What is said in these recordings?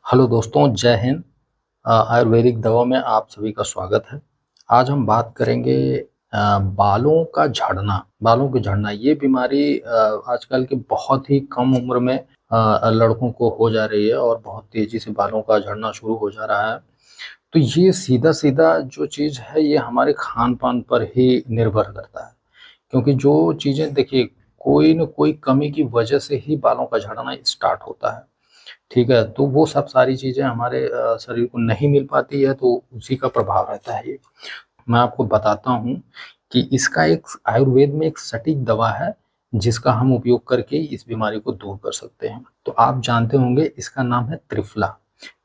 Hello दोस्तों, जय हिंद। आयुर्वेदिक दवा में आप सभी का स्वागत है। आज हम बात करेंगे बालों का झड़ना। बालों के झड़ना ये बीमारी आजकल की बहुत ही कम उम्र में लड़कों को हो जा रही है और बहुत तेजी से बालों का झड़ना शुरू हो जा रहा है। तो ये सीधा-सीधा जो चीज़ है ये हमारे खान-पान पर ही निर्भर करता है। क्योंकि जो चीज़ें देखिए, कोई न कोई कमी की वजह से ही बालों का झड़ना स्टार्ट होता है। ठीक है? तो वो सब सारी चीज़ें हमारे शरीर को नहीं मिल पाती है, तो उसी का प्रभाव रहता है ये। मैं आपको बताता हूँ कि इसका एक आयुर्वेद में एक सटीक दवा है, जिसका हम उपयोग करके इस बीमारी को दूर कर सकते हैं। तो आप जानते होंगे, इसका नाम है त्रिफला।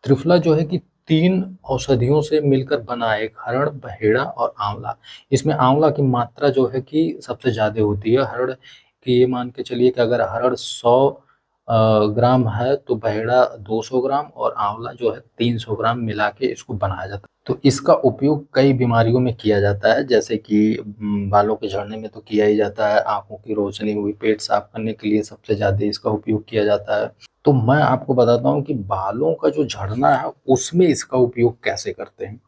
त्रिफला जो है कि 3 औषधियों से मिलकर बना है, एक हरड़, बहेड़ा और आँवला। इसमें आँवला की मात्रा जो है कि सबसे ज़्यादा होती है। हरड़ की ये मान के चलिए कि अगर हरड़ 100 ग्राम है तो बहेड़ा 200 ग्राम और आँवला जो है 300 ग्राम मिला के इसको बनाया जाता है। तो इसका उपयोग कई बीमारियों में किया जाता है, जैसे कि बालों के झड़ने में तो किया ही जाता है, आँखों की रोशनी हुई, पेट साफ करने के लिए सबसे ज़्यादा इसका उपयोग किया जाता है। तो मैं आपको बताता हूँ कि बालों का जो झड़ना है उसमें इसका उपयोग कैसे करते हैं,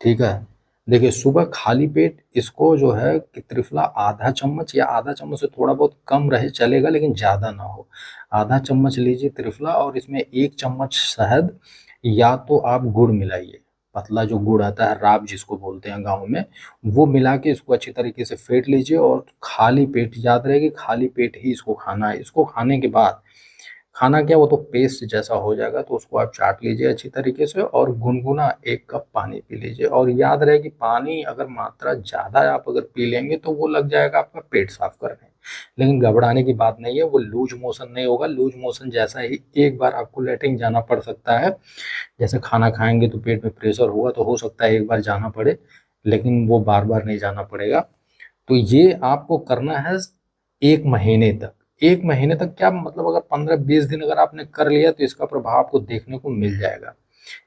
ठीक है? देखिए, सुबह खाली पेट इसको जो है कि त्रिफला आधा चम्मच या आधा चम्मच से थोड़ा बहुत कम रहे चलेगा, लेकिन ज़्यादा ना हो। आधा चम्मच लीजिए त्रिफला और इसमें 1 चम्मच शहद या तो आप गुड़ मिलाइए। पतला जो गुड़ आता है, राब जिसको बोलते हैं गाँव में, वो मिला के इसको अच्छी तरीके से फेंट लीजिए और खाली पेट, याद रहे कि खाली पेट ही इसको खाना है। इसको खाने के बाद खाना क्या, वो तो पेस्ट जैसा हो जाएगा, तो उसको आप चाट लीजिए अच्छी तरीके से और गुनगुना 1 कप पानी पी लीजिए। और याद रहे कि पानी अगर मात्रा ज़्यादा आप अगर पी लेंगे तो वो लग जाएगा आपका पेट साफ करने। लेकिन घबराने की बात नहीं है, वो लूज़ मोशन नहीं होगा। लूज़ मोशन जैसा ही एक बार आपको लैट्रिन जाना पड़ सकता है। जैसे खाना खाएँगे तो पेट में प्रेशर होगा, तो हो सकता है एक बार जाना पड़े, लेकिन वो बार-बार नहीं जाना पड़ेगा। तो ये आपको करना है 1 महीने तक। 1 महीने तक क्या मतलब, अगर 15-20 दिन अगर आपने कर लिया तो इसका प्रभाव आपको देखने को मिल जाएगा।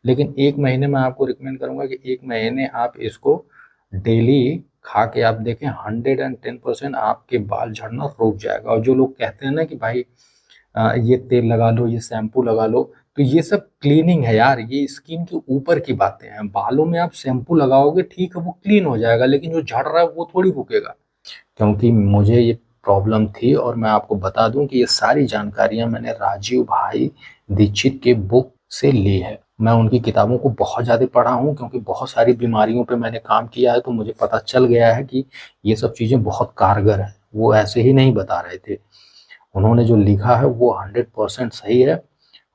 लेकिन 1 महीने मैं आपको रिकमेंड करूँगा कि 1 महीने आप इसको डेली खा के आप देखें, 110% आपके बाल झड़ना रुक जाएगा। और जो लोग कहते हैं ना कि भाई ये तेल लगा लो, ये शैम्पू लगा लो, तो ये सब क्लीनिंग है यार, ये स्किन के ऊपर की बातें हैं। बालों में आप शैम्पू लगाओगे, ठीक है, वो क्लीन हो जाएगा, लेकिन जो झड़ रहा है वो थोड़ी रुकेगा। क्योंकि मुझे ये प्रॉब्लम थी और मैं आपको बता दूं कि ये सारी जानकारियां मैंने राजीव भाई दीक्षित के बुक से ली है। मैं उनकी किताबों को बहुत ज़्यादा पढ़ा हूँ, क्योंकि बहुत सारी बीमारियों पे मैंने काम किया है, तो मुझे पता चल गया है कि ये सब चीज़ें बहुत कारगर हैं। वो ऐसे ही नहीं बता रहे थे। उन्होंने जो लिखा है वो 100% सही है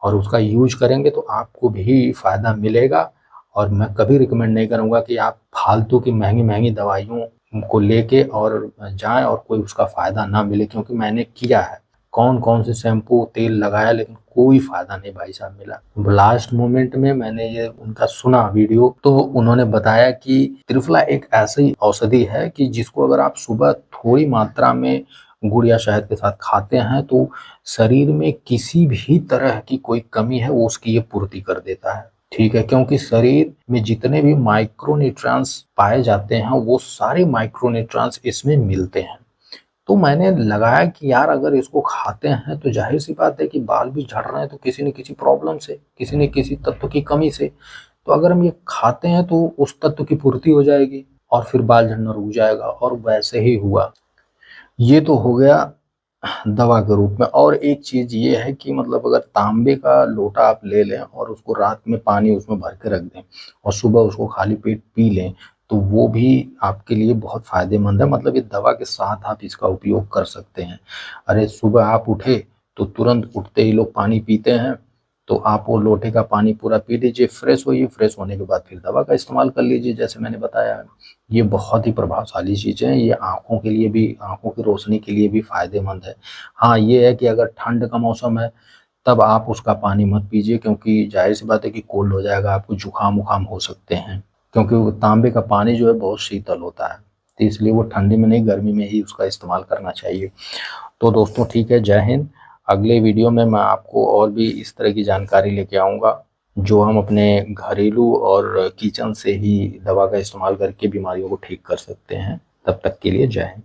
और उसका यूज करेंगे तो आपको भी फ़ायदा मिलेगा। और मैं कभी रिकमेंड नहीं करूँगा कि आप फालतू की महँगी-महँगी दवाइयों को लेके और जाएँ और कोई उसका फ़ायदा ना मिले, क्योंकि मैंने किया है। कौन-कौन से शैम्पू, तेल लगाया, लेकिन कोई फ़ायदा नहीं भाई साहब मिला। लास्ट मोमेंट में मैंने ये उनका सुना वीडियो, तो उन्होंने बताया कि त्रिफला एक ऐसी औषधि है कि जिसको अगर आप सुबह थोड़ी मात्रा में गुड़ या शहद के साथ खाते हैं तो शरीर में किसी भी तरह की कोई कमी है वो उसकी ये पूर्ति कर देता है। ठीक है? क्योंकि शरीर में जितने भी माइक्रोन्यूट्रिएंट्स पाए जाते हैं वो सारे माइक्रोन्यूट्रिएंट्स इसमें मिलते हैं। तो मैंने लगाया कि यार अगर इसको खाते हैं तो ज़ाहिर-सी बात है कि बाल भी झड़ रहे हैं, तो किसी न किसी प्रॉब्लम से, किसी न किसी तत्व की कमी से। तो अगर हम ये खाते हैं तो उस तत्व की पूर्ति हो जाएगी और फिर बाल झड़ना रुक जाएगा, और वैसे ही हुआ। ये तो हो गया दवा के रूप में। और एक चीज़ ये है कि मतलब अगर तांबे का लोटा आप ले लें और उसको रात में पानी उसमें भर के रख दें और सुबह उसको खाली पेट पी लें, तो वो भी आपके लिए बहुत फ़ायदेमंद है। मतलब ये दवा के साथ आप इसका उपयोग कर सकते हैं। अरे सुबह आप उठे तो तुरंत उठते ही लोग पानी पीते हैं, तो आप वो लोटे का पानी पूरा पी लीजिए, फ्रेश होइए, फ्रेश होने के बाद फिर दवा का इस्तेमाल कर लीजिए, जैसे मैंने बताया। ये बहुत ही प्रभावशाली चीज़ है, ये आँखों के लिए भी, आँखों की रोशनी के लिए भी फ़ायदेमंद है। हाँ, ये है कि अगर ठंड का मौसम है, तब आप उसका पानी मत पीजिए, क्योंकि ज़ाहिर-सी बात है कि कोल्ड हो जाएगा, आपको जुकाम-वुकाम हो सकते हैं। क्योंकि वो तांबे का पानी जो है बहुत शीतल होता है, तो इसलिए वो ठंडी में नहीं, गर्मी में ही उसका इस्तेमाल करना चाहिए। तो दोस्तों ठीक है, जय हिंद। अगले वीडियो में मैं आपको और भी इस तरह की जानकारी लेके आऊँगा, जो हम अपने घरेलू और किचन से ही दवा का इस्तेमाल करके बीमारियों को ठीक कर सकते हैं। तब तक के लिए जय हिंद।